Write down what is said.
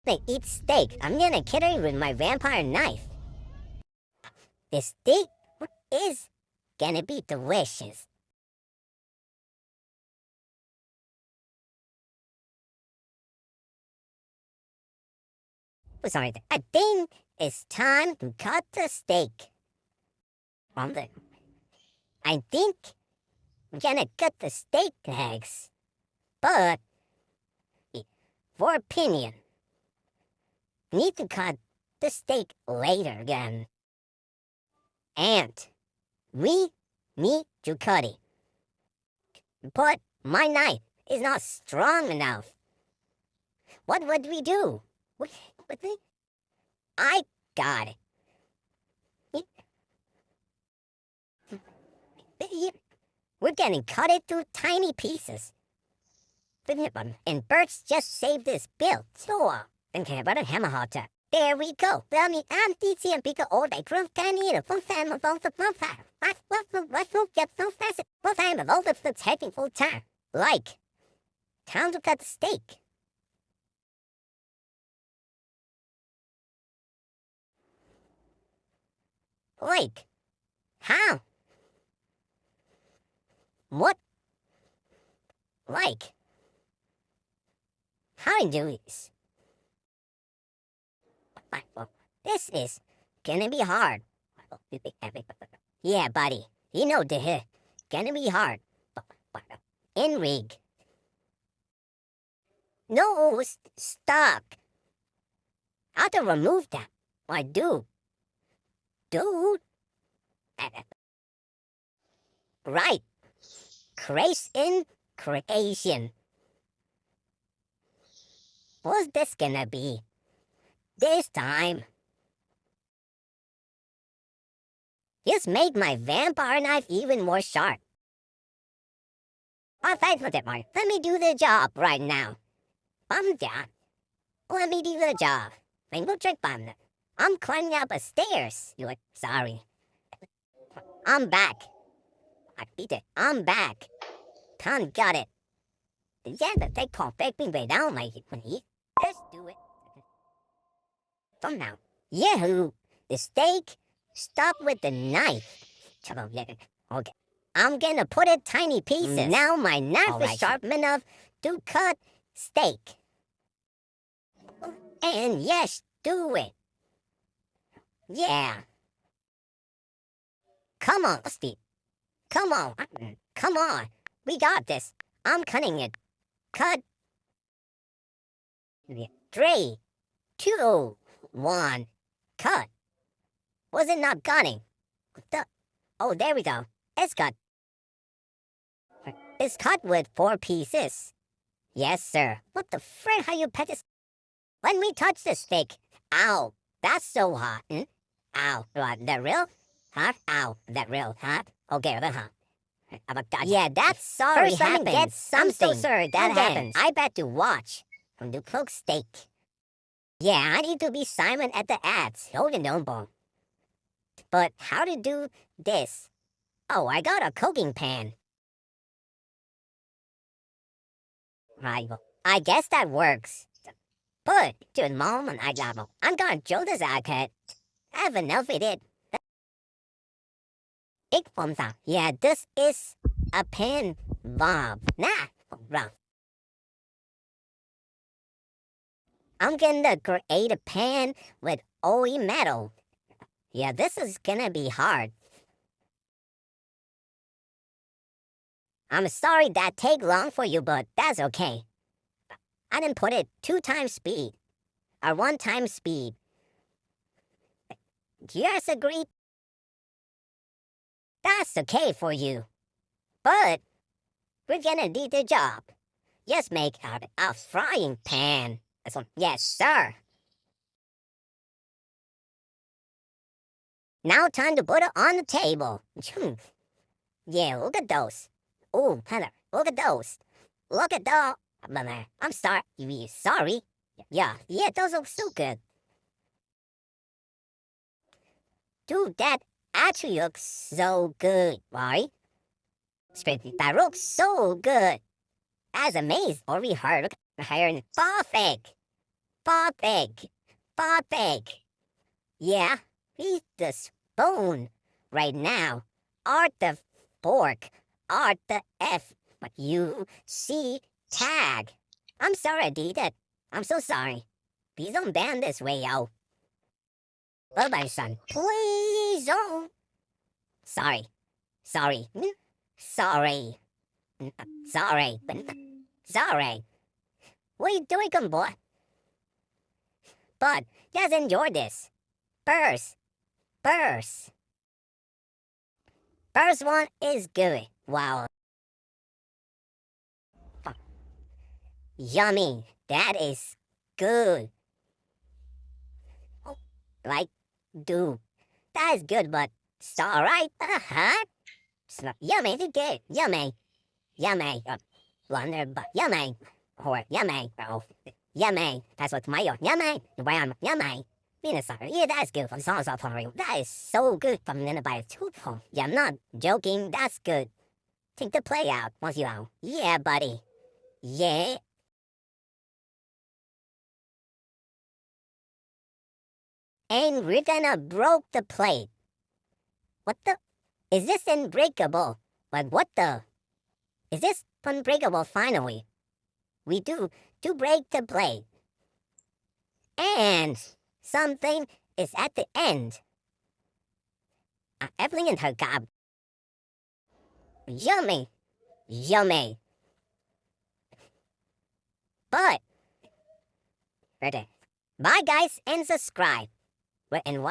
They eat steak. I'm gonna kill her with my vampire knife. This steak is gonna be delicious. Oh, sorry, I think it's time to cut the steak. I think I'm gonna cut the steak legs. But, for opinion, need to cut the steak later again. And we need to cut it. But my knife is not strong enough. What would we do? I got it. We're getting cut into tiny pieces. And Birch just saved this build. So, okay, about a hammer hotter. There we go. Well, me and DC and Pika all day. Proof can eat a full time of all the full time. Let's move get so fast. Full time of all the taking full time. Like, time to cut the steak. Like, how? What? Like, how do I do this? Well, this is gonna be hard. Yeah, buddy. You know this gonna be hard. In rig. No, stop. I have to remove that. I do. Dude. Right. Creation. What's this gonna be? This time. Just make my vampire knife even more sharp. Oh, thanks for that, Mark. Let me do the job right now. I'm down. Let me do the job. Rainbow trick bomb. I'm climbing up a stairs. You're like, sorry. I'm back. I beat it. I'm back. Tom got it. Yeah, but they can't fake me way down like it when he. Let's do it. From now. Yahoo! The steak. Stop with the knife. Okay. I'm gonna put it tiny pieces. Now my knife is sharp enough to cut steak. And yes, do it. Yeah. Come on, Steve. Come on. Come on. We got this. I'm cutting it. Cut. 3, 2, 1. Cut. Was it not cutting? Oh, there we go. It's cut. It's cut with 4 pieces. Yes, sir. What the frick are you petting? Let me touch the steak. Ow. That's so hot. Ow. That real hot? Ow. That real hot? Okay, that hot. Yeah, that's sorry. First, let me get something. I'm so sorry that happened. I bet to watch from the cooked steak. Yeah, I need to be Simon at the ads. Oh, you know, bone. But how to do this? Oh, I got a cooking pan. Right, well, I guess that works. But to the moment I'm gonna show this cat. I have enough of it. Yeah, this is a pan bomb. Nah, wrong. I'm gonna create a pan with oily metal. Yeah, this is gonna be hard. I'm sorry that take long for you, but that's okay. I didn't put it 2 times speed. Or 1 time speed. Yes, agreed. That's okay for you. But we're gonna do the job. Just make a frying pan. Yes, sir. Now time to put it on the table. Yeah, look at those. Oh, Heather, look at those. Look at those. I'm sorry. Sorry? Yeah, those look so good. Dude, that actually looks so good, right? That looks so good. As amazed or we heard, perfect. Perfect. Perfect. Yeah, he's the spoon right now. Art the fork. Art the F. But you see tag. I'm sorry I did it. I'm so sorry. Please don't ban this way, yo. Bye-bye, son. Please don't. Sorry. Sorry. Sorry. Sorry. Sorry. What are you doing, come boy? But just enjoy this. First. First. First one is good. Wow. Yummy. That is good. Oh, like, dude. That is good, but it's alright. It's not yummy. It's good. Yummy. Yummy. Wonder, but yummy. Or yummy. Oh, yummy. That's what my yummy. Wham. Yummy. Venusaur. Yeah, that's good from salsa party. That is so good from the by toothpaste. Yeah, I'm not joking. That's good. Take the play out once you out. Yeah, buddy. Yeah. And we're gonna broke the plate. What the? Is this unbreakable? But what the? Is this unbreakable finally? We do break the plate. And something is at the end. Everything in her gob. Yummy. Yummy. But, bye guys and subscribe. And